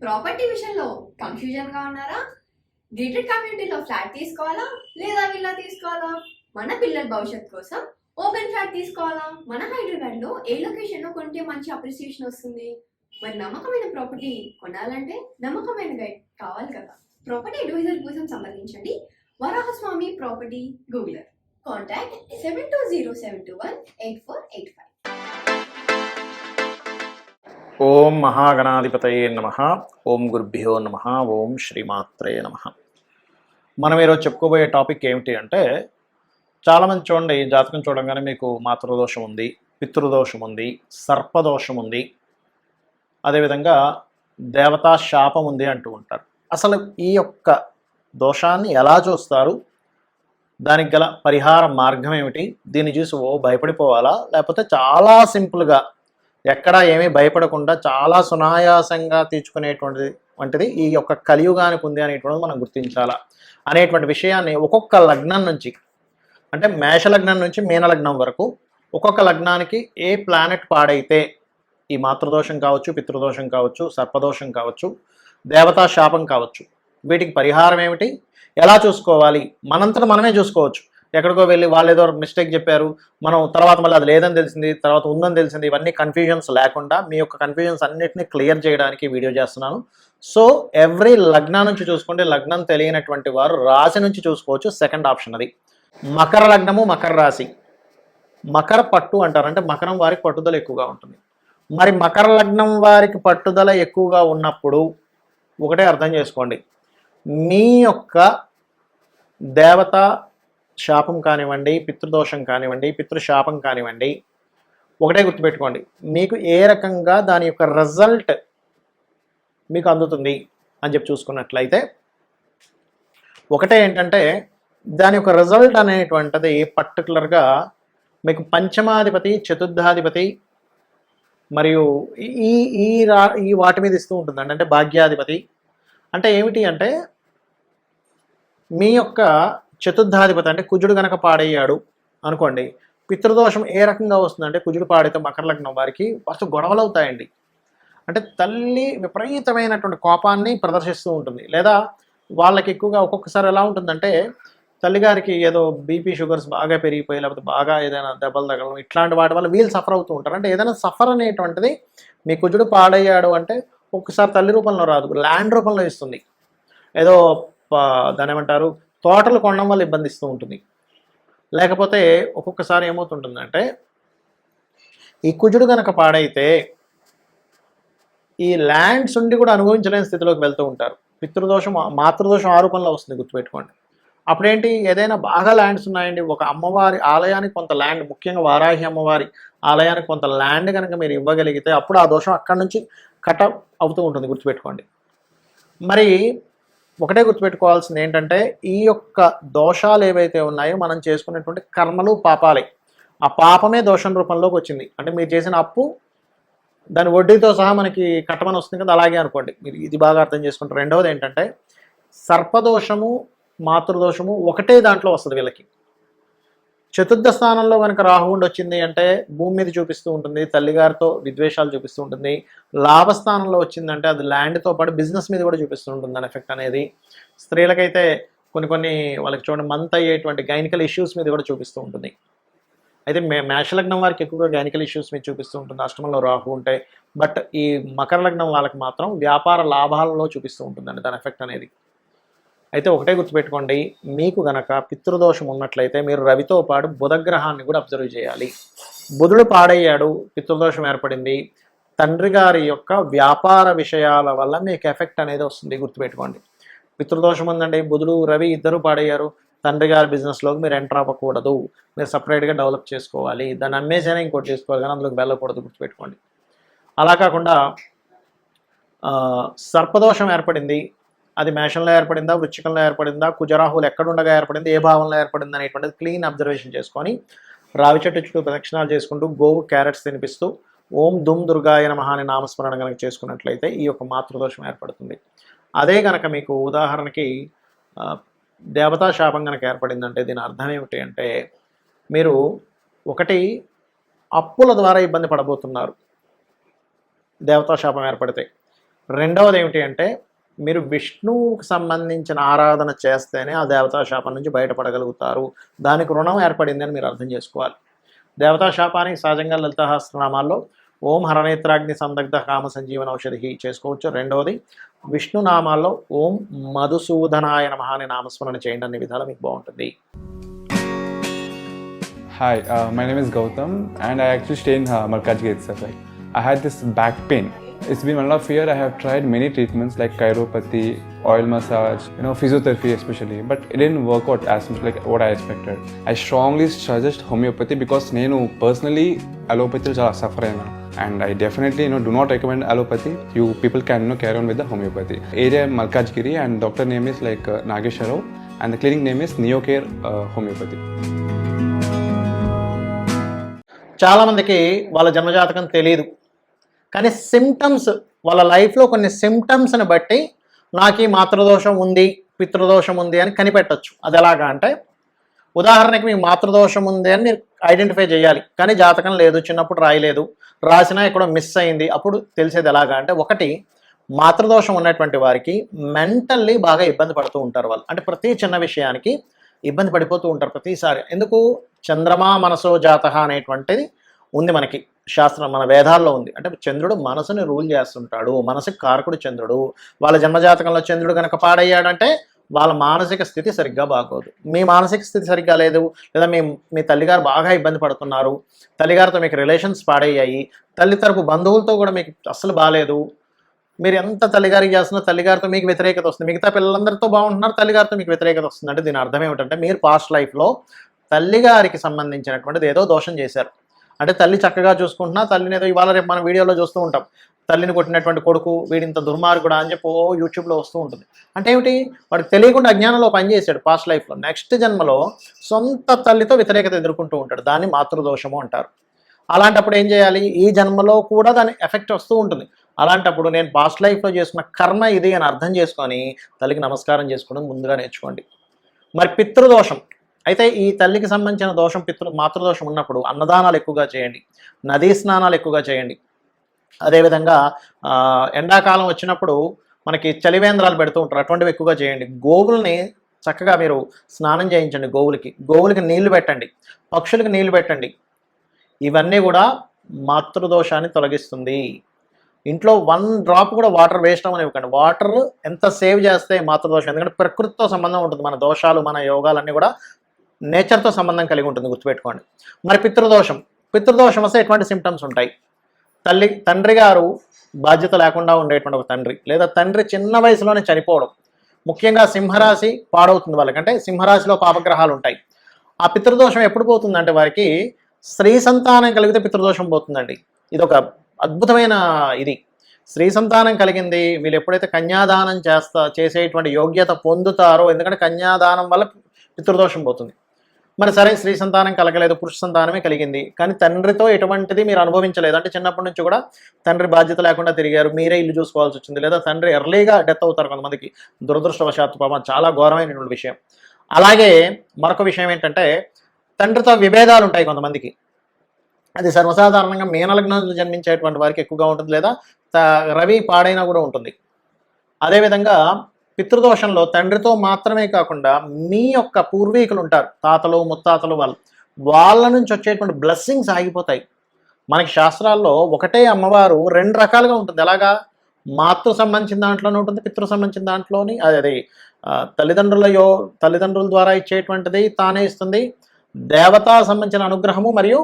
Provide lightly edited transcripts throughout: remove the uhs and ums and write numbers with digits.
Property విషయంలో కన్ఫ్యూజన్గా ఉన్నారా? Gated కమ్యూనిటీలో ఫ్లాట్ తీసుకోవాలా లేదా విల్లా తీసుకోవాలా? మన పిల్లల భవిష్యత్ కోసం ఓపెన్ ఫ్లాట్ తీసుకోవాలా? మన హైదరాబాద్లో ఏ లొకేషన్లో కొంటే మంచి అప్రిసియేషన్ వస్తుంది? మరి నమ్మకమైన ప్రాపర్టీ కొనాలంటే నమ్మకమైన గైడ్ కావాలి కదా. ప్రాపర్టీ అడ్వైజర్ కోసం సంబంధించండి వరాహస్వామి ప్రాపర్టీ గూగులర్. కాంటాక్ట్ 7207218485. ఓం మహాగణాధిపతయే నమః. ఓం గురుభ్యో నమః. ఓం శ్రీమాత్రే నమః. మనం ఈరోజు చెప్పుకోబోయే టాపిక్ ఏమిటి అంటే, చాలామంది చూడండి, జాతకం చూడంగానే మీకు మాతృదోషం ఉంది, పితృదోషం ఉంది, సర్పదోషం ఉంది, అదేవిధంగా దేవతా శాపం ఉంది అంటూ ఉంటారు. అసలు ఈ యొక్క దోషాన్ని ఎలా చూస్తారు, దానికి గల పరిహార మార్గం ఏమిటి, దీన్ని చూసి భయపడిపోవాలా, లేకపోతే చాలా సింపుల్గా ఎక్కడా ఏమీ భయపడకుండా చాలా సునాయాసంగా తీర్చుకునేటువంటిది ఈ యొక్క కలియుగానికి ఉంది అనేటువంటిది మనం గుర్తించాలా అనేటువంటి విషయాన్ని ఒక్కొక్క లగ్నం నుంచి, అంటే మేషలగ్నం నుంచి మీనలగ్నం వరకు ఒక్కొక్క లగ్నానికి ఏ ప్లానెట్ పాడైతే ఈ మాతృదోషం కావచ్చు, పితృదోషం కావచ్చు, సర్పదోషం కావచ్చు, దేవతా శాపం కావచ్చు, వీటికి పరిహారం ఏమిటి, ఎలా చూసుకోవాలి, మనంతట మనమే చూసుకోవచ్చు. ఎక్కడికో వెళ్ళి వాళ్ళు ఏదో మిస్టేక్ చెప్పారు, మనం తర్వాత మళ్ళీ అది లేదని తెలిసింది, తర్వాత ఉందని తెలిసింది, ఇవన్నీ కన్ఫ్యూజన్స్ లేకుండా మీ యొక్క కన్ఫ్యూజన్స్ అన్నిటిని క్లియర్ చేయడానికి వీడియో చేస్తున్నాను. సో ఎవ్రీ లగ్నం నుంచి చూసుకుంటే, లగ్నం తెలియనటువంటి వారు రాశి నుంచి చూసుకోవచ్చు. సెకండ్ ఆప్షన్ అది. మకర లగ్నము, మకర రాశి. మకర పట్టు అంటారు, అంటే మకరం వారికి పట్టుదల ఎక్కువగా ఉంటుంది. మరి మకర లగ్నం వారికి పట్టుదల ఎక్కువగా ఉన్నప్పుడు ఒకటే అర్థం చేసుకోండి, మీ యొక్క దేవత శాపం కానివ్వండి, పితృదోషం కానివ్వండి, పితృశాపం కానివ్వండి, ఒకటే గుర్తుపెట్టుకోండి, మీకు ఏ రకంగా దాని యొక్క రిజల్ట్ మీకు అందుతుంది అని చెప్పి చూసుకున్నట్లయితే, ఒకటే ఏంటంటే దాని యొక్క రిజల్ట్ అనేటువంటిది పర్టికులర్గా మీకు పంచమాధిపతి, చతుర్థాధిపతి మరియు ఈ ఈ ఈ వాటి మీద ఇస్తూ ఉంటుందండి. అంటే భాగ్యాధిపతి అంటే ఏమిటి అంటే, మీ యొక్క చతుర్థాధిపతి అంటే కుజుడు గనక పాడయ్యాడు అనుకోండి, పితృదోషం ఏ రకంగా వస్తుందంటే, కుజుడు పాడితే మకర లగ్నం వారికి ఫస్ట్ గొడవలు అవుతాయండి. అంటే తల్లి విపరీతమైనటువంటి కోపాన్ని ప్రదర్శిస్తూ ఉంటుంది, లేదా వాళ్ళకి ఎక్కువగా ఒక్కొక్కసారి ఎలా ఉంటుందంటే, తల్లిగారికి ఏదో బీపీ షుగర్స్ బాగా పెరిగిపోయి, లేకపోతే బాగా ఏదైనా దెబ్బలు తగలడం, ఇట్లాంటి వాటి వల్ల వీళ్ళు సఫర్ అవుతూ ఉంటారు. అంటే ఏదైనా సఫర్ అనేటువంటిది మీ కుజుడు పాడయ్యాడు అంటే ఒక్కసారి తల్లి రూపంలో రాదు, ల్యాండ్ రూపంలో ఇస్తుంది. ఏదో దాని ఏమంటారు, తోటలు కొనడం వల్ల ఇబ్బందిస్తూ ఉంటుంది. లేకపోతే ఒక్కొక్కసారి ఏమవుతుంటుందంటే, ఈ కుజుడు కనుక పాడైతే ఈ ల్యాండ్స్ ఉండి కూడా అనుభవించలేని స్థితిలోకి వెళ్తూ ఉంటారు. పితృదోషం, మాతృదోషం ఆరూపంలో వస్తుంది, గుర్తుపెట్టుకోండి. అప్పుడేంటి, ఏదైనా బాగా ల్యాండ్స్ ఉన్నాయండి, ఒక అమ్మవారి ఆలయానికి కొంత ల్యాండ్, ముఖ్యంగా వారాహి అమ్మవారి ఆలయానికి కొంత ల్యాండ్ కనుక మీరు ఇవ్వగలిగితే అప్పుడు ఆ దోషం అక్కడి నుంచి కట్ అవుతూ ఉంటుంది, గుర్తుపెట్టుకోండి. మరి ఒకటే గుర్తుపెట్టుకోవాల్సింది ఏంటంటే, ఈ యొక్క దోషాలు ఏవైతే ఉన్నాయో మనం చేసుకునేటువంటి కర్మలు పాపాలే, ఆ పాపమే దోషం రూపంలోకి వచ్చింది. అంటే మీరు చేసిన అప్పు దాని వడ్డీతో సహా మనకి కట్టమని వస్తుంది కదా, అలాగే అనుకోండి. మీరు ఇది బాగా అర్థం చేసుకుంటారు. రెండవది ఏంటంటే, సర్పదోషము, మాతృదోషము ఒకటే దాంట్లో వస్తుంది వీళ్ళకి. చతుర్థ స్థానంలో కనుక రాహువుండి వచ్చింది అంటే భూమి మీద చూపిస్తూ ఉంటుంది, తల్లిగారితో విద్వేషాలు చూపిస్తూ ఉంటుంది. లాభస్థానంలో వచ్చిందంటే అది ల్యాండ్తో పాటు బిజినెస్ మీద కూడా చూపిస్తూ ఉంటుంది దాని ఎఫెక్ట్ అనేది. స్త్రీలకైతే కొన్ని వాళ్ళకి చూడండి మంత్ అయ్యేటువంటి గైనికల్ ఇష్యూస్ మీద కూడా చూపిస్తూ ఉంటుంది. అయితే మేషలగ్నం వారికి ఎక్కువగా గైనికల్ ఇష్యూస్ మీద చూపిస్తూ ఉంటుంది అష్టమంలో రాహు ఉంటే. బట్ ఈ మకర లగ్నం వాళ్ళకి మాత్రం వ్యాపార లాభాలలో చూపిస్తూ ఉంటుందండి దాని ఎఫెక్ట్ అనేది. అయితే ఒకటే గుర్తుపెట్టుకోండి, మీకు గనక పితృదోషం ఉన్నట్లయితే మీరు రవితో పాటు బుధగ్రహాన్ని కూడా అబ్జర్వ్ చేయాలి. బుధుడు పాడయ్యాడు, పితృదోషం ఏర్పడింది, తండ్రి గారి యొక్క వ్యాపార విషయాల వల్ల మీకు ఎఫెక్ట్ అనేది వస్తుంది, గుర్తుపెట్టుకోండి. పితృదోషం ఉందండి, బుధుడు రవి ఇద్దరు పాడయ్యారు, తండ్రి గారి బిజినెస్లోకి మీరు ఎంటర్ అవ్వకూడదు, మీరు సపరేట్గా డెవలప్ చేసుకోవాలి, దాన్ని అమ్మేసైనా ఇంకోటి చేసుకోవాలి, కానీ అందులోకి వెళ్ళకూడదు, గుర్తుపెట్టుకోండి. అలా కాకుండా సర్పదోషం ఏర్పడింది, అది మేషంలో ఏర్పడిందా, వృశ్చికంలో ఏర్పడిందా, కుజరాహులు ఎక్కడుండగా ఏర్పడింది, ఏ భావంలో ఏర్పడింది అనేటువంటిది క్లీన్ అబ్జర్వేషన్ చేసుకొని రావి చెట్టు చుట్టూ ప్రదక్షిణాలు చేసుకుంటూ గోవు క్యారెట్స్ తినిపిస్తూ ఓం దుమ్ దుర్గాయ నమః అని నామస్మరణ కనుక చేసుకున్నట్లయితే ఈ యొక్క మాతృదోషం ఏర్పడుతుంది. అదే కనుక మీకు ఉదాహరణకి దేవతా శాపం కనుక ఏర్పడిందంటే దీని అర్థం ఏమిటి అంటే, మీరు ఒకటి అప్పుల ద్వారా ఇబ్బంది పడబోతున్నారు దేవతా శాపం ఏర్పడితే. రెండవది ఏమిటి అంటే మీరు విష్ణువుకి సంబంధించిన ఆరాధన చేస్తేనే ఆ దేవతా శాపం నుంచి బయటపడగలుగుతారు. దానికి రుణం ఏర్పడింది అని మీరు అర్థం చేసుకోవాలి. దేవతా శాపానికి సహజంగా లలితాసహస్రనామాల్లో ఓం హరనేత్రాగ్ని సందగ్ధ కామ సంజీవన ఔషధి చేసుకోవచ్చు. రెండవది విష్ణు నామాల్లో ఓం మధుసూదనాయ నమః అనే నామస్మరణ చేయండి. అన్ని విధాలు మీకు బాగుంటుంది. Hi, my name is Gautam and I actually stay in Malkajgiri itself. Like, I had this back pain. It's been 1.5 years. I have tried many treatments like chiropathy, oil massage, physiotherapy especially, but it didn't work out as much like what I expected. I strongly suggest homeopathy because నేను personally allopathy చాలా suffer అయినా. And I definitely do not recommend allopathy. You people can carry on with the homeopathy. Area Malkajgiri and doctor name is like Nageswar Rao and the clinic name is Neocare Homeopathy. చాలామందికి వాళ్ళ జన్మజాతకం తెలియదు, కానీ symptoms వాళ్ళ లైఫ్లో కొన్ని సిమ్టమ్స్ని బట్టి నాకు ఈ మాతృదోషం ఉంది, పితృదోషం ఉంది అని కనిపెట్టచ్చు. అది ఎలాగా అంటే ఉదాహరణకి మీకు మాతృదోషం ఉంది అని మీరు ఐడెంటిఫై చేయాలి, కానీ జాతకం లేదు, చిన్నప్పుడు రాయలేదు, రాసినా ఎక్కడో మిస్ అయింది. అప్పుడు తెలిసేది ఎలాగా అంటే ఒకటి మాతృదోషం ఉన్నటువంటి వారికి మెంటల్లీ బాగా ఇబ్బంది పడుతూ ఉంటారు వాళ్ళు. అంటే ప్రతి చిన్న విషయానికి ఇబ్బంది పడిపోతూ ఉంటారు ప్రతిసారి. ఎందుకు? చంద్రమా మనసో జాతః అనేటువంటిది ఉంది మనకి శాస్త్రం, మన వేదాల్లో ఉంది. అంటే చంద్రుడు మనసుని రూల్ చేస్తుంటాడు, మనసుకి కారకుడు చంద్రుడు. వాళ్ళ జన్మజాతకంలో చంద్రుడు కనుక పాడయ్యాడంటే వాళ్ళ మానసిక స్థితి సరిగ్గా బాగోదు. మీ మానసిక స్థితి సరిగ్గా లేదు, లేదా మీ తల్లిగారు బాగా ఇబ్బంది పడుతున్నారు, తల్లిగారితో మీకు రిలేషన్స్ పాడయ్యాయి, తల్లి తరపు బంధువులతో కూడా మీకు అస్సలు బాగాలేదు, మీరు ఎంత తల్లిగారికి చేస్తున్నా తల్లిగారితో మీకు వ్యతిరేకత వస్తుంది, మిగతా పిల్లలందరితో బాగుంటున్నారు, తల్లిగారితో మీకు వ్యతిరేకత వస్తుంది. అంటే దీని అర్థం ఏమిటంటే మీరు పాస్ట్ లైఫ్లో తల్లిగారికి సంబంధించినటువంటిది ఏదో దోషం చేశారు. అంటే తల్లి చక్కగా చూసుకుంటున్నా, తల్లిని ఏదో ఇవాళ రేపు మనం వీడియోలో చూస్తూ ఉంటాం, తల్లిని కొట్టినటువంటి కొడుకు వీడింత దుర్మార్గుడా అని చెప్పి యూట్యూబ్లో వస్తూ ఉంటుంది. అంటే ఏమిటి? వాడికి తెలియకుండా అజ్ఞానంలో పనిచేశాడు పాస్ట్ లైఫ్లో. నెక్స్ట్ జన్మలో సొంత తల్లితో వ్యతిరేకత ఎదుర్కొంటూ ఉంటాడు. దాన్ని మాతృదోషము అంటారు. అలాంటప్పుడు ఏం చేయాలి? ఈ జన్మలో కూడా దాని ఎఫెక్ట్ వస్తూ ఉంటుంది. అలాంటప్పుడు నేను పాస్ట్ లైఫ్లో చేసుకున్న కర్మ ఇది అని అర్థం చేసుకొని తల్లికి నమస్కారం చేసుకోవడం ముందుగా నేర్చుకోండి. మరి పితృదోషం అయితే ఈ తల్లికి సంబంధించిన దోషం మాతృదోషం ఉన్నప్పుడు అన్నదానాలు ఎక్కువగా చేయండి, నదీ స్నానాలు ఎక్కువగా చేయండి. అదేవిధంగా ఎండాకాలం వచ్చినప్పుడు మనకి చలివేంద్రాలు పెడుతూ ఉంటారు, అటువంటివి ఎక్కువగా చేయండి. గోవుల్ని చక్కగా మీరు స్నానం చేయించండి, గోవులకి నీళ్లు పెట్టండి, పక్షులకి నీళ్లు పెట్టండి. ఇవన్నీ కూడా మాతృదోషాన్ని తొలగిస్తుంది. ఇంట్లో 1 డ్రాప్ కూడా వాటర్ వేస్ట్ అవ్వనివ్వకండి. వాటర్ ఎంత సేవ్ చేస్తే మాతృదోషం, ఎందుకంటే ప్రకృతితో సంబంధం ఉంటుంది. మన దోషాలు, మన యోగాలన్నీ కూడా నేచర్తో సంబంధం కలిగి ఉంటుంది, గుర్తుపెట్టుకోండి. మరి పితృదోషం వస్తే ఎటువంటి సిమ్టమ్స్ ఉంటాయి? తండ్రి గారు బాధ్యత లేకుండా ఉండేటువంటి ఒక తండ్రి, లేదా తండ్రి చిన్న వయసులోనే చనిపోవడం, ముఖ్యంగా సింహరాశి పాడవుతుంది వాళ్ళకంటే సింహరాశిలో పాపగ్రహాలు ఉంటాయి. ఆ పితృదోషం ఎప్పుడు పోతుందంటే వారికి స్త్రీ సంతానం కలిగితే పితృదోషం పోతుందండి. ఇది ఒక అద్భుతమైన ఇది. స్త్రీ సంతానం కలిగింది వీళ్ళు ఎప్పుడైతే కన్యాదానం చేసేటువంటి యోగ్యత పొందుతారో, ఎందుకంటే కన్యాదానం వల్ల పితృదోషం పోతుంది. మరి సరే, స్త్రీ సంతానం కలగలేదు, పురుష సంతానమే కలిగింది, కానీ తండ్రితో ఎటువంటిది మీరు అనుభవించలేదు. అంటే చిన్నప్పటి నుంచి కూడా తండ్రి బాధ్యత లేకుండా తిరిగారు, మీరే ఇల్లు చూసుకోవాల్సి వచ్చింది, లేదా తండ్రి ఎర్లీగా డెత్ అవుతారు కొంతమందికి, దురదృష్టవశాత్తు. పాపం చాలా ఘోరమైనటువంటి విషయం. అలాగే మరొక విషయం ఏంటంటే తండ్రితో విభేదాలు ఉంటాయి కొంతమందికి. అది సర్వసాధారణంగా మీనలగ్నంలో జన్మించేటువంటి వారికి ఎక్కువగా ఉంటుంది, లేదా రవి పాడైనా కూడా ఉంటుంది. అదేవిధంగా పితృదోషంలో తండ్రితో మాత్రమే కాకుండా మీ యొక్క పూర్వీకులు ఉంటారు, తాతలు ముత్తాతలు, వాళ్ళ నుంచి వచ్చేటువంటి బ్లెస్సింగ్స్ ఆగిపోతాయి. మనకి శాస్త్రాల్లో ఒకటే అమ్మవారు 2 రకాలుగా ఉంటుంది. ఎలాగా? మాతృ సంబంధించిన దాంట్లోనే ఉంటుంది, పితృ సంబంధించిన దాంట్లోని. అది తల్లిదండ్రుల ద్వారా ఇచ్చేటువంటిది తానే ఇస్తుంది. దేవతా సంబంధించిన అనుగ్రహము మరియు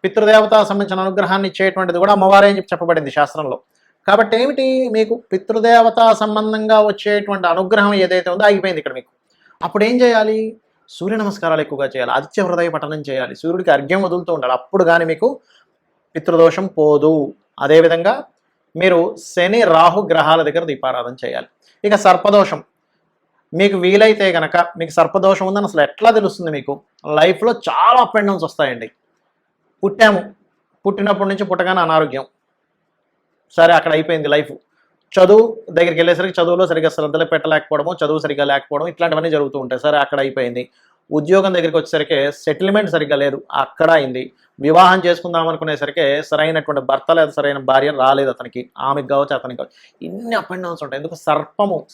పితృదేవతా సంబంధించిన అనుగ్రహాన్ని ఇచ్చేటువంటిది కూడా అమ్మవారే అని చెప్పబడింది శాస్త్రంలో. కాబట్టి ఏమిటి? మీకు పితృదేవతా సంబంధంగా వచ్చేటువంటి అనుగ్రహం ఏదైతే ఉందో ఆగిపోయింది ఇక్కడ మీకు. అప్పుడు ఏం చేయాలి? సూర్య నమస్కారాలు ఎక్కువగా చేయాలి, ఆదిత్య హృదయ పఠనం చేయాలి, సూర్యుడికి అర్ఘ్యం వదులుతూ ఉండాలి. అప్పుడు కానీ మీకు పితృదోషం పోదు. అదేవిధంగా మీరు శని రాహు గ్రహాల దగ్గర దీపారాధన చేయాలి. ఇక సర్పదోషం మీకు వీలైతే కనుక, మీకు సర్పదోషం ఉందని అసలు ఎట్లా తెలుస్తుంది? మీకు లైఫ్లో చాలా అప్ అండ్ డౌన్స్ వస్తాయండి. పుట్టినప్పటి నుంచి పుట్టగానే అనారోగ్యం, సరే అక్కడ అయిపోయింది లైఫ్. చదువు దగ్గరికి వెళ్ళేసరికి చదువులో సరిగ్గా శ్రద్ధలు పెట్టలేకపోవడము, చదువు సరిగ్గా లేకపోవడం, ఇట్లాంటివన్నీ జరుగుతూ ఉంటాయి. సరే అక్కడ అయిపోయింది. ఉద్యోగం దగ్గరికి వచ్చేసరికి సెటిల్మెంట్ సరిగ్గా లేదు, అక్కడ అయింది. వివాహం చేసుకుందాం అనుకునేసరికి సరైనటువంటి భర్త లేదా సరైన భార్య రాలేదు అతనికి, ఆమెకు కావచ్చు అతనికి కావచ్చు. ఇన్ని అప్ అండ్ డౌన్స్ ఉంటాయి. ఎందుకు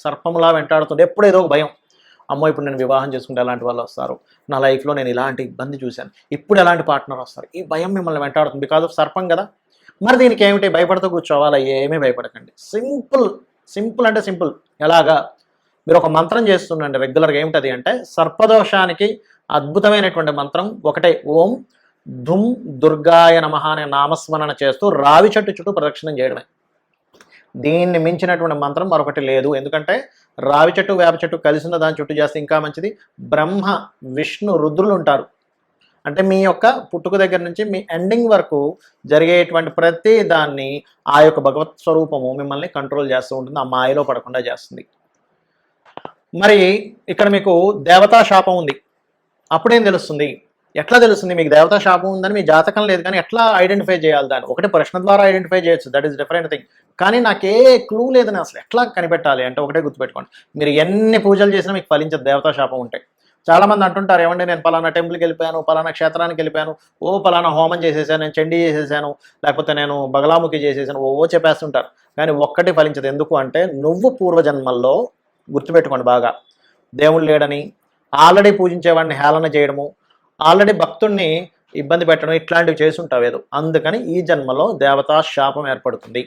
సర్పములా వెంటాడుతుంటే ఎప్పుడు ఏదో ఒక భయం. అమ్మో ఇప్పుడు నేను వివాహం చేసుకుంటే ఎలాంటి వాళ్ళు వస్తారు, నా లైఫ్లో నేను ఇలాంటి ఇబ్బంది చూశాను, ఇప్పుడు ఎలాంటి పార్ట్నర్ వస్తారు, ఈ భయం మిమ్మల్ని వెంటాడుతుంది. బికాజ్ ఆఫ్ సర్పం కదా. మరి దీనికి ఏమిటి, భయపడుతూ కూర్చోవాలా? ఏమీ భయపడకండి. సింపుల్ అంటే సింపుల్. ఎలాగా, మీరు ఒక మంత్రం చేస్తుండండి రెగ్యులర్గా. ఏమిటది అంటే సర్పదోషానికి అద్భుతమైనటువంటి మంత్రం ఒకటే, ఓం ధుం దుర్గాయ నమః అనే నామస్మరణ చేస్తూ రావి చెట్టు చుట్టూ ప్రదక్షిణం చేయడమే. దీన్ని మించినటువంటి మంత్రం మరొకటి లేదు. ఎందుకంటే రావి చెట్టు వేప చెట్టు కలిసిన దాని చుట్టూ చేస్తే ఇంకా మంచిది. బ్రహ్మ విష్ణు రుద్రులు ఉంటారు. అంటే మీ యొక్క పుట్టుక దగ్గర నుంచి మీ ఎండింగ్ వరకు జరిగేటువంటి ప్రతి దాన్ని ఆ యొక్క భగవత్ స్వరూపము మిమ్మల్ని కంట్రోల్ చేస్తూ ఉంటుంది, ఆ మాయలో పడకుండా చేస్తుంది. మరి ఇక్కడ మీకు దేవతా శాపం ఉంది, అప్పుడేం తెలుస్తుంది? ఎట్లా తెలుస్తుంది మీకు దేవతా శాపం ఉందని? మీ జాతకం లేదు కానీ ఎట్లా ఐడెంటిఫై చేయాలి దాన్ని? ఒకటి ప్రశ్న ద్వారా ఐడెంటిఫై చేయొచ్చు, దట్ ఈస్ డిఫరెంట్ థింగ్. కానీ నాకే క్లూ లేదని అసలు ఎట్లా కనిపెట్టాలి అంటే ఒకటే గుర్తుపెట్టుకోండి, మీరు ఎన్ని పూజలు చేసినా మీకు ఫలించదు దేవతా శాపం ఉంటే. చాలామంది అంటుంటారు, ఏమంటే నేను పలానా టెంపుల్కి వెళ్ళిపోయాను, పలానా క్షేత్రానికి వెళ్ళిపోయాను, పలానా హోమం చేసేసాను, నేను చండీ చేసేసాను, లేకపోతే నేను బగలాముఖి చేసేసాను, చెప్పేస్తుంటారు. కానీ ఒక్కటి ఫలించదు. ఎందుకు అంటే నువ్వు పూర్వజన్మల్లో, గుర్తుపెట్టుకోండి బాగా, దేవుడు లేడని, ఆల్రెడీ పూజించేవాడిని హేళన చేయడము, ఆల్రెడీ భక్తుడిని ఇబ్బంది పెట్టడం, ఇట్లాంటివి చేసుంటావు ఏదో. అందుకని ఈ జన్మలో దేవతా శాపం ఏర్పడుతుంది.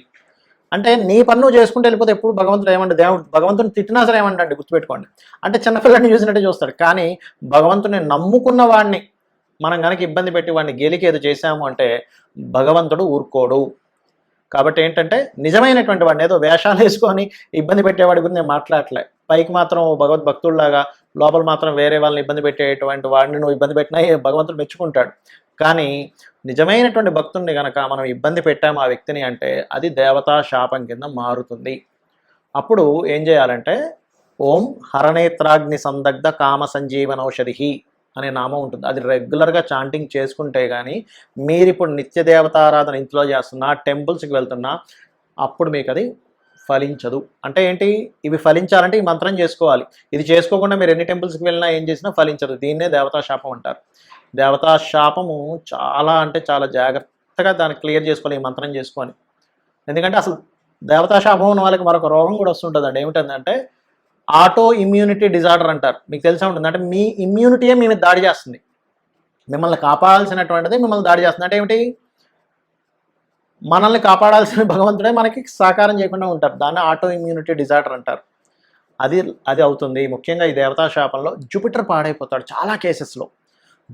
అంటే నీ పన్ను చేసుకుంటూ వెళ్ళిపోతే ఎప్పుడు భగవంతుడు ఏమంటే, భగవంతుని తిట్టినా సరే ఏమంటండి, గుర్తుపెట్టుకోండి. అంటే చిన్నపిల్లని చూసినట్టే చూస్తాడు. కానీ భగవంతుని నమ్ముకున్న వాడిని మనం కనుక ఇబ్బంది పెట్టి వాడిని గెలికి ఏదో చేశాము అంటే భగవంతుడు ఊరుకోడు. కాబట్టి ఏంటంటే నిజమైనటువంటి వాడిని, ఏదో వేషాలు వేసుకొని ఇబ్బంది పెట్టేవాడి గురించి నేను మాట్లాడలే. పైకి మాత్రం భగవద్భక్తుల్లాగా, లోపల మాత్రం వేరే వాళ్ళని ఇబ్బంది పెట్టేటువంటి వాడిని నువ్వు ఇబ్బంది పెట్టినా భగవంతుడు మెచ్చుకుంటాడు. కానీ నిజమైనటువంటి భక్తుడిని కనుక మనం ఇబ్బంది పెట్టాము ఆ వ్యక్తిని అంటే అది దేవతా శాపం కింద మారుతుంది. అప్పుడు ఏం చేయాలంటే ఓం హరనేత్రాగ్ని సందగ్ధ కామ సంజీవనౌషధి అనే నామం ఉంటుంది. అది రెగ్యులర్గా చాంటింగ్ చేసుకుంటే కానీ, మీరు ఇప్పుడు నిత్య దేవతారాధన ఇంట్లో చేస్తున్నా, టెంపుల్స్కి వెళ్తున్నా, అప్పుడు మీకు అది ఫలించదు. అంటే ఏంటి, ఇవి ఫలించాలంటే ఈ మంత్రం చేసుకోవాలి. ఇది చేసుకోకుండా మీరు ఎన్ని టెంపుల్స్కి వెళ్ళినా ఏం చేసినా ఫలించదు. దీన్నే దేవతా శాపం అంటారు. దేవతా శాపము చాలా అంటే చాలా జాగ్రత్తగా దాన్ని క్లియర్ చేసుకోవాలి ఈ మంత్రం చేసుకొని. ఎందుకంటే అసలు దేవతా శాపం ఉన్న వాళ్ళకి మరొక రోగం కూడా వస్తుంటుందండి. ఏమిటంటే ఆటో ఇమ్యూనిటీ డిజార్డర్ అంటారు. మీకు తెలిసే ఉంటుంది. అంటే మీ ఇమ్యూనిటీయే మీ మీద దాడి చేస్తుంది. మిమ్మల్ని కాపాడాల్సినటువంటిది మిమ్మల్ని దాడి చేస్తుంది. అంటే ఏమిటి, మనల్ని కాపాడాల్సిన భగవంతుడే మనకి సహకారం చేయకుండా ఉంటారు. దాన్ని ఆటో ఇమ్యూనిటీ డిజార్డర్ అంటారు. అది అవుతుంది. ముఖ్యంగా ఈ దేవతా శాపంలో జూపిటర్ పాడైపోతాడు చాలా కేసెస్లో.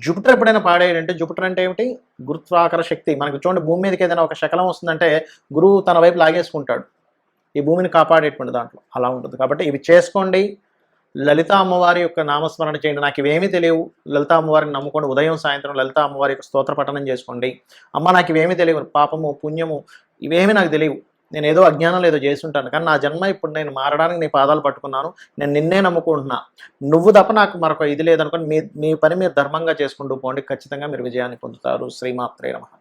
జూపిటర్ ఎప్పుడైనా పాడేయంటే, జూపిటర్ అంటే ఏమిటి, గురుత్వాకర్షణ శక్తి. మనకి చూడండి, భూమి మీదకి ఏదైనా ఒక శకలం వస్తుందంటే గురువు తన వైపు లాగేసుకుంటాడు ఈ భూమిని కాపాడేటువంటి దాంట్లో. అలా ఉంటుంది. కాబట్టి ఇవి చేసుకోండి. లలితా అమ్మవారి యొక్క నామస్మరణ చేయండి. నాకు ఇవేమీ తెలియవు, లలితా అమ్మవారిని నమ్ముకోండి. ఉదయం సాయంత్రం లలితా అమ్మవారి యొక్క స్తోత్ర పఠనం చేసుకోండి. అమ్మ నాకు ఇవేమీ తెలియవు, పాపము పుణ్యము ఇవేమీ నాకు తెలియవు, నేను ఏదో అజ్ఞానంలో ఏదో చేస్తుంటాను, కానీ నా జన్మ ఇప్పుడు నేను మారడానికి నీ పాదాలు పట్టుకున్నాను, నేను నిన్నే నమ్ముకుంటున్నా, నువ్వు తప్ప నాకు మరొక ఇది లేదనుకోండి. మీ పని మీరు ధర్మంగా చేసుకుంటూ పోండి. ఖచ్చితంగా మీరు విజయాన్ని పొందుతారు. శ్రీమాత్రే నమః.